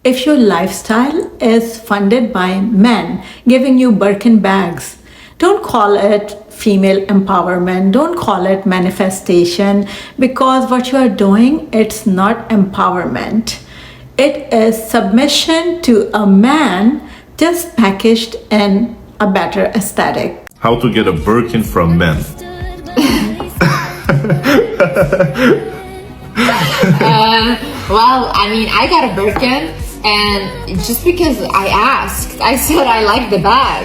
If your lifestyle is funded by men giving you Birkin bags, don't call it female empowerment, don't call it manifestation, because what you are doing, it's not empowerment. It is submission to a man just packaged in a better aesthetic. How to get a Birkin from men. Well, I mean, I got a Birkin, and just because I asked, I said I like the bag.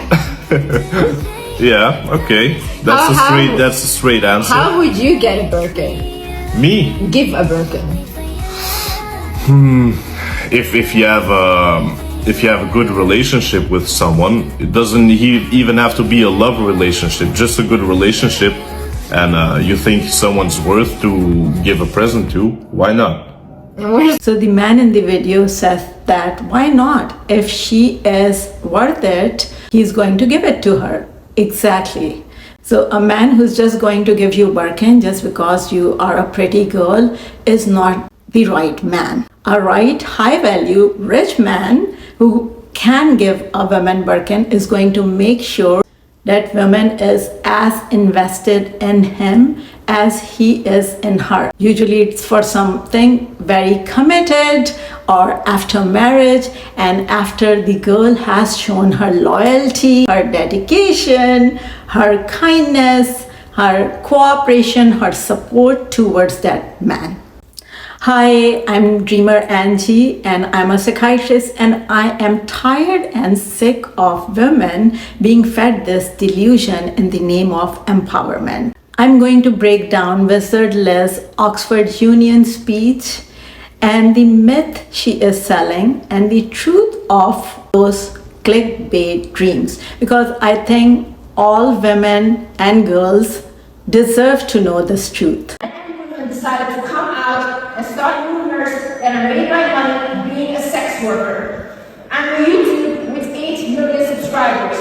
Yeah, okay. That's a straight answer. How would you get a Birkin? Me? Give a Birkin. If you have a good relationship with someone, it doesn't even have to be a love relationship, just a good relationship, and you think someone's worth to give a present to, why not? So the man in the video says that why not? If she is worth it, he's going to give it to her. Exactly. So a man who's just going to give you Birkin just because you are a pretty girl is not the right man. A right, high value, rich man who can give a woman Birkin is going to make sure that woman is as invested in him as he is in her. Usually it's for something very committed or after marriage, and after the girl has shown her loyalty, her dedication, her kindness, her cooperation, her support towards that man. Hi, I'm Dreamer Angie, and I'm a psychiatrist, and I am tired and sick of women being fed this delusion in the name of empowerment. I'm going to break down Wizard Liz Oxford Union speech and the myth she is selling and the truth of those clickbait dreams, because I think all women and girls deserve to know this truth. Decided to come out and start rumors that I made my money being a sex worker. I'm on YouTube with 8 million subscribers.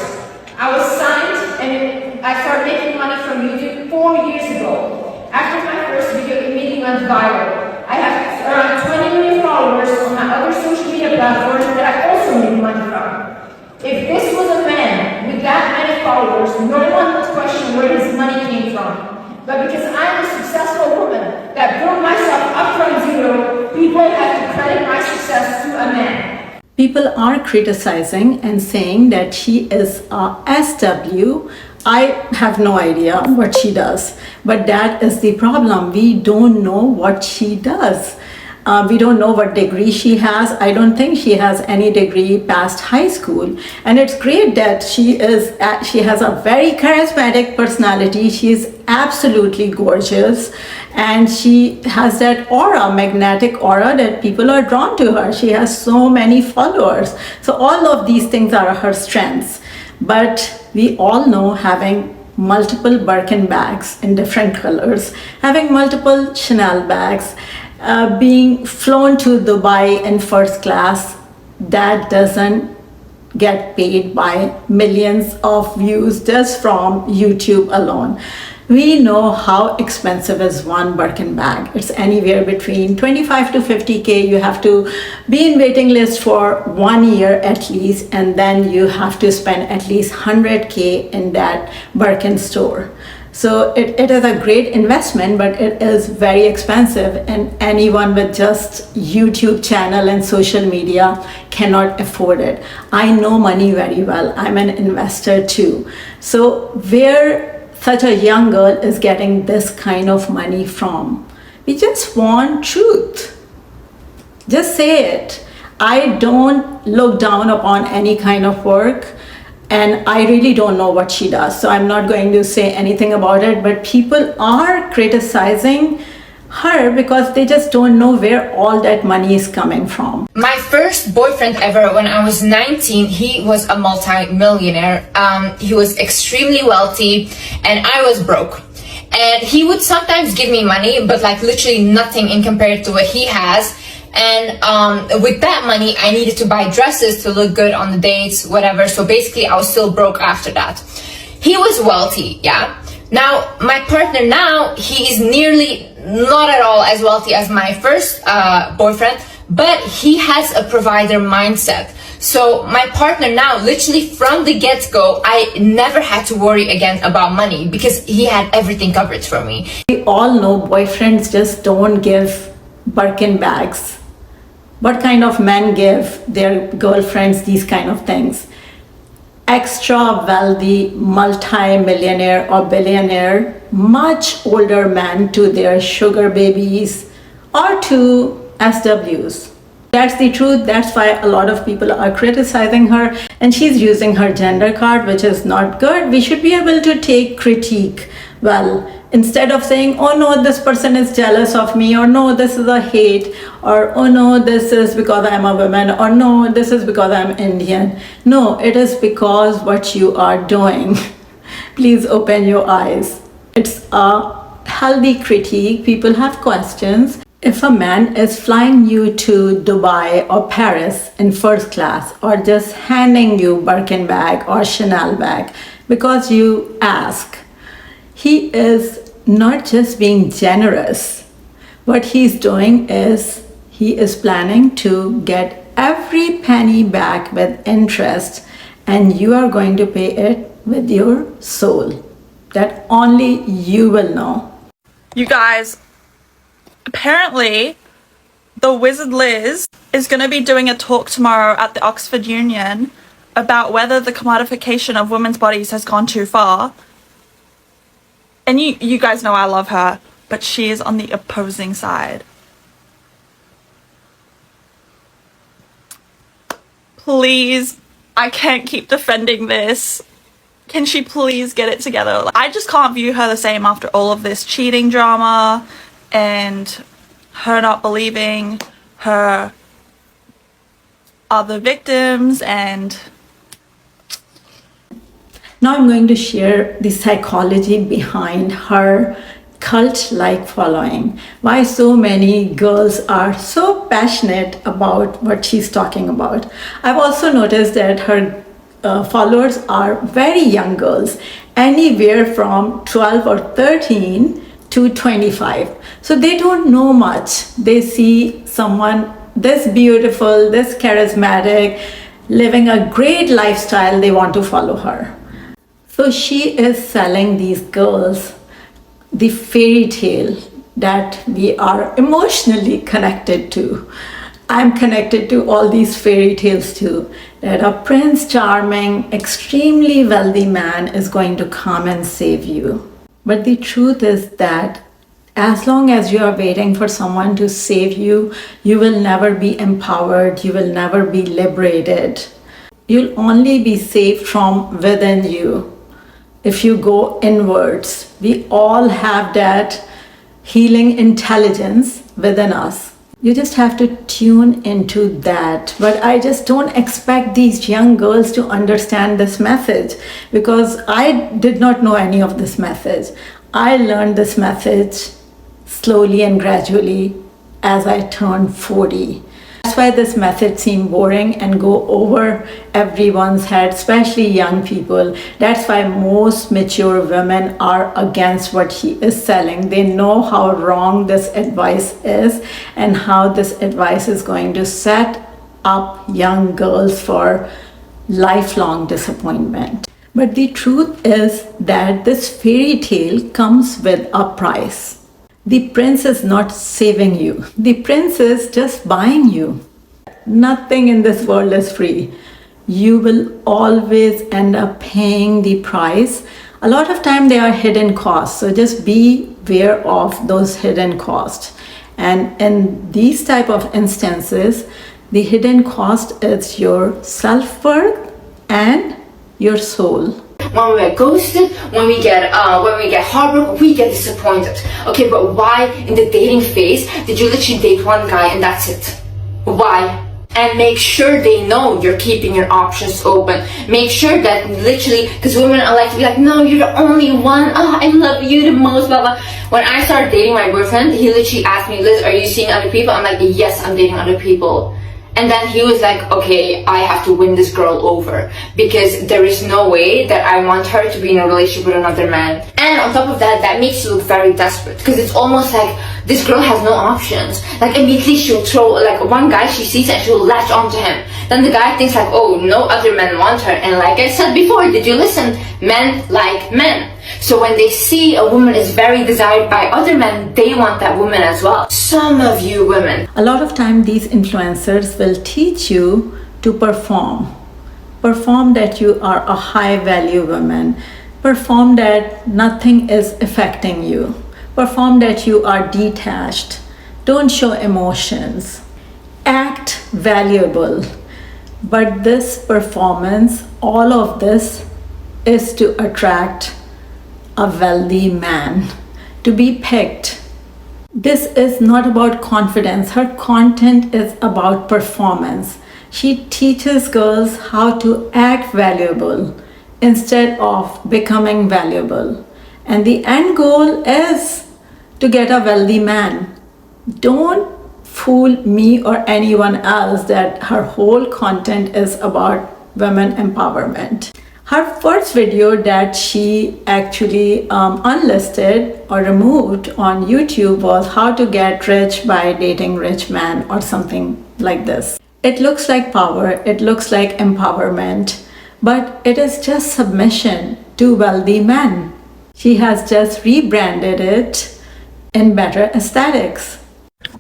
I was signed and I started making money from YouTube 4 years ago. After my first video immediately went viral. I have around 20 million followers on my other social media platforms that I also make money from. If this was a man with that many followers, no one would question where his money came from. But because I'm a successful woman that built myself up from zero, people have to credit my success to a man. People are criticizing and saying that she is a SW. I have no idea what she does, but that is the problem. We don't know what she does. We don't know what degree she has. I don't think she has any degree past high school. And it's great that she has a very charismatic personality. She is absolutely gorgeous. And she has that aura, magnetic aura, that people are drawn to her. She has so many followers. So all of these things are her strengths. But we all know having multiple Birkin bags in different colors, having multiple Chanel bags, being flown to Dubai in first class, that doesn't get paid by millions of views just from YouTube alone. We know how expensive is one Birkin bag. It's anywhere between 25 to 50K. You have to be in waiting list for 1 year at least, and then you have to spend at least 100K in that Birkin store. So it is a great investment, but it is very expensive, and anyone with just YouTube channel and social media cannot afford it. I know money very well. I'm an investor too. So where such a young girl is getting this kind of money from? We just want truth. Just say it. I don't look down upon any kind of work, and I really don't know what she does, so I'm not going to say anything about it, but people are criticizing her because they just don't know where all that money is coming from. My first boyfriend ever when I was 19, he was a multi-millionaire. He was extremely wealthy and I was broke. And he would sometimes give me money, but like literally nothing in compared to what he has. And with that money, I needed to buy dresses to look good on the dates, whatever. So basically, I was still broke after that. He was wealthy, yeah. Now, my partner now, he is nearly not at all as wealthy as my first boyfriend, but he has a provider mindset. So my partner now, literally from the get-go, I never had to worry again about money because he had everything covered for me. We all know boyfriends just don't give Birkin bags. What kind of men give their girlfriends these kind of things? Extra wealthy, multi-millionaire or billionaire, much older men to their sugar babies or to SWs. That's the truth. That's why a lot of people are criticizing her, and she's using her gender card, which is not good. We should be able to take critique well, instead of saying, oh no, this person is jealous of me, or no, this is a hate, or oh no, this is because I'm a woman, or no, this is because I'm Indian. No, it is because what you are doing. Please open your eyes. It's a healthy critique. People have questions. If a man is flying you to Dubai or Paris in first class, or just handing you Birkin bag or Chanel bag because you ask, he is not just being generous. What he's doing is he is planning to get every penny back with interest, and you are going to pay it with your soul. That only you will know. You guys, apparently the Wizard Liz is going to be doing a talk tomorrow at the Oxford Union about whether the commodification of women's bodies has gone too far. And you guys know I love her, but she is on the opposing side. Please, I can't keep defending this. Can she please get it together? I just can't view her the same after all of this cheating drama and her not believing her other victims. And now I'm going to share the psychology behind her cult-like following. Why so many girls are so passionate about what she's talking about. I've also noticed that her followers are very young girls, anywhere from 12 or 13 to 25. So they don't know much. They see someone this beautiful, this charismatic, living a great lifestyle, they want to follow her. So she is selling these girls the fairy tale that we are emotionally connected to. I'm connected to all these fairy tales too, that a Prince Charming, extremely wealthy man is going to come and save you. But the truth is that as long as you are waiting for someone to save you, you will never be empowered, you will never be liberated. You'll only be saved from within you. If you go inwards, we all have that healing intelligence within us. You just have to tune into that. But I just don't expect these young girls to understand this message, because I did not know any of this message. I learned this message slowly and gradually as I turned 40. That's why this message seems boring and go over everyone's head, especially young people. That's why most mature women are against what he is selling. They know how wrong this advice is and how this advice is going to set up young girls for lifelong disappointment. But the truth is that this fairy tale comes with a price. The prince is not saving you. The prince is just buying you. Nothing in this world is free. You will always end up paying the price. A lot of time they are hidden costs. So just be aware of those hidden costs. And in these type of instances, the hidden cost is your self-worth and your soul. When we get ghosted, when we get heartbroken, we get disappointed. Okay, but why in the dating phase did you literally date one guy and that's it? Why? And make sure they know you're keeping your options open. Make sure that literally, because women are like to be like, no, you're the only one. Oh, I love you the most, blah, blah. When I started dating my boyfriend, he literally asked me, Liz, are you seeing other people? I'm like, yes, I'm dating other people. And then he was like, okay, I have to win this girl over because there is no way that I want her to be in a relationship with another man. And on top of that, that makes you look very desperate, because it's almost like this girl has no options. Like immediately she'll throw, like one guy she sees and she'll latch onto him. Then the guy thinks like, oh, no other men want her. And like I said before, did you listen? Men like men. So when they see a woman is very desired by other men, they want that woman as well. Some of you women. A lot of time these influencers will teach you to perform. Perform that you are a high value woman. Perform that nothing is affecting you. Perform that you are detached. Don't show emotions. Act valuable. But this performance, all of this is to attract a wealthy man, to be picked. This is not about confidence. Her content is about performance. She teaches girls how to act valuable instead of becoming valuable. And the end goal is to get a wealthy man. Don't fool me or anyone else that her whole content is about women empowerment. Her first video that she actually unlisted or removed on YouTube was how to get rich by dating rich man or something like this. It looks like power, it looks like empowerment, but it is just submission to wealthy men. She has just rebranded it in better aesthetics.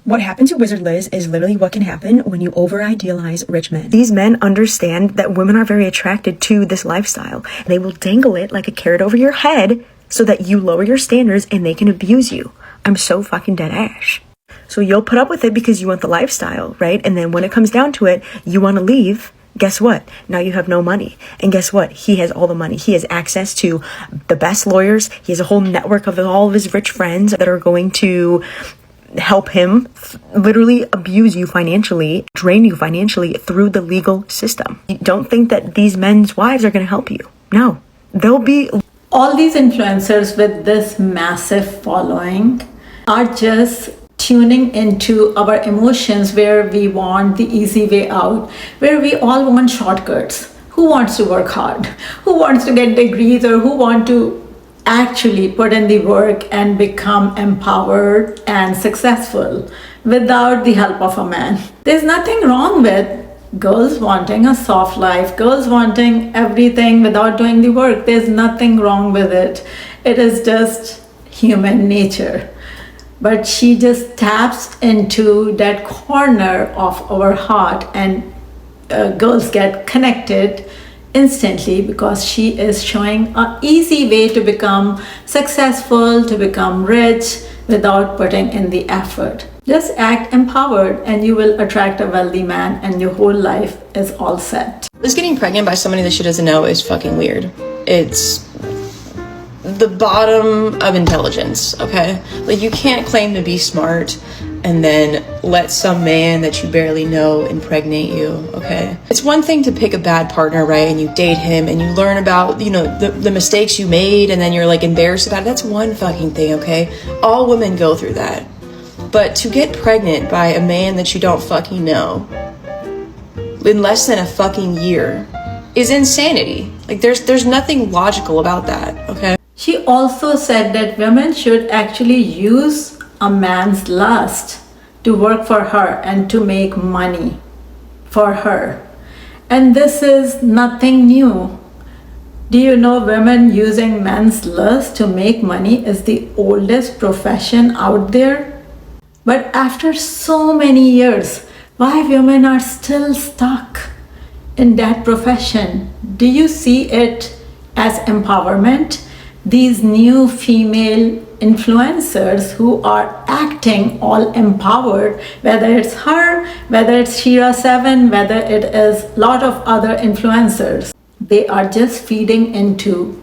What happened to Wizard Liz is literally what can happen when you over-idealize rich men. These men understand that women are very attracted to this lifestyle. They will dangle it like a carrot over your head so that you lower your standards and they can abuse you. I'm so fucking dead ash. So you'll put up with it because you want the lifestyle, right? And then when it comes down to it, you want to leave. Guess what? Now you have no money. And guess what? He has all the money. He has access to the best lawyers. He has a whole network of all of his rich friends that are going to help him literally abuse you financially, drain you financially through the legal system. You don't think that these men's wives are going to help you. No, they'll be... All these influencers with this massive following are just tuning into our emotions, where we want the easy way out, where we all want shortcuts. Who wants to work hard? Who wants to get degrees, or who want to actually put in the work and become empowered and successful without the help of a man? There's nothing wrong with girls wanting a soft life, girls wanting everything without doing the work. There's nothing wrong with it. It is just human nature. But she just taps into that corner of our heart, and girls get connected instantly because she is showing an easy way to become successful, to become rich without putting in the effort. Just act empowered and you will attract a wealthy man, and your whole life is all set. Liz getting pregnant by somebody that she doesn't know is fucking weird. It's the bottom of intelligence, okay? Like, you can't claim to be smart and then let some man that you barely know impregnate you, okay? It's one thing to pick a bad partner, right? And you date him and you learn about, you know, the mistakes you made, and then you're like embarrassed about it. That's one fucking thing, okay? All women go through that. But to get pregnant by a man that you don't fucking know in less than a fucking year is insanity. Like, there's nothing logical about that, okay? She also said that women should actually use a man's lust to work for her and to make money for her. And this is nothing new. Do you know women using men's lust to make money is the oldest profession out there? But after so many years, why women are still stuck in that profession? Do you see it as empowerment? These new female influencers who are acting all empowered, whether it's her, whether it's Shira7, whether it is a lot of other influencers, they are just feeding into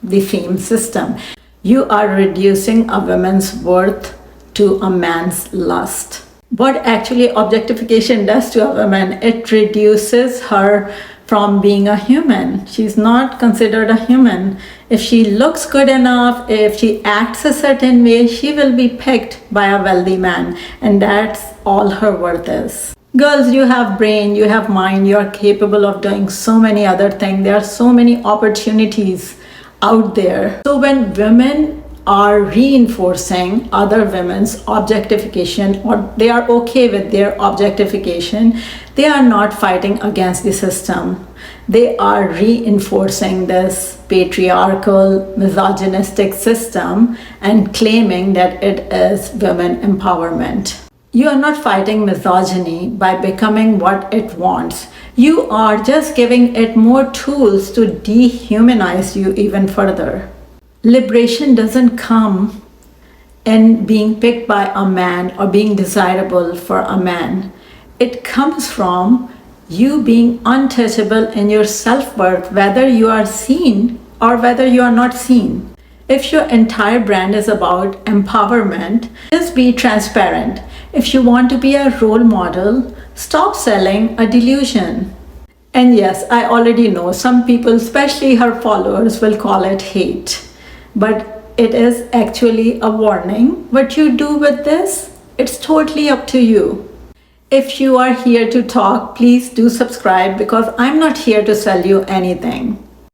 the fame system. You are reducing a woman's worth to a man's lust. What actually objectification does to a woman, it reduces her from being a human. She's not considered a human. If she looks good enough, if she acts a certain way, she will be picked by a wealthy man, and that's all her worth is. Girls, you have brain, you have mind, you are capable of doing so many other things. There are so many opportunities out there. So when women are reinforcing other women's objectification, or they are okay with their objectification, they are not fighting against the system. They are reinforcing this patriarchal, misogynistic system and claiming that it is women empowerment. You are not fighting misogyny by becoming what it wants. You are just giving it more tools to dehumanize you even further. Liberation doesn't come in being picked by a man or being desirable for a man. It comes from you being untouchable in your self-worth, whether you are seen or whether you are not seen. If your entire brand is about empowerment, just be transparent. If you want to be a role model, stop selling a delusion. And yes, I already know some people, especially her followers, will call it hate. But it is actually a warning. What you do with this, it's totally up to you. If you are here to talk, please do subscribe because I'm not here to sell you anything.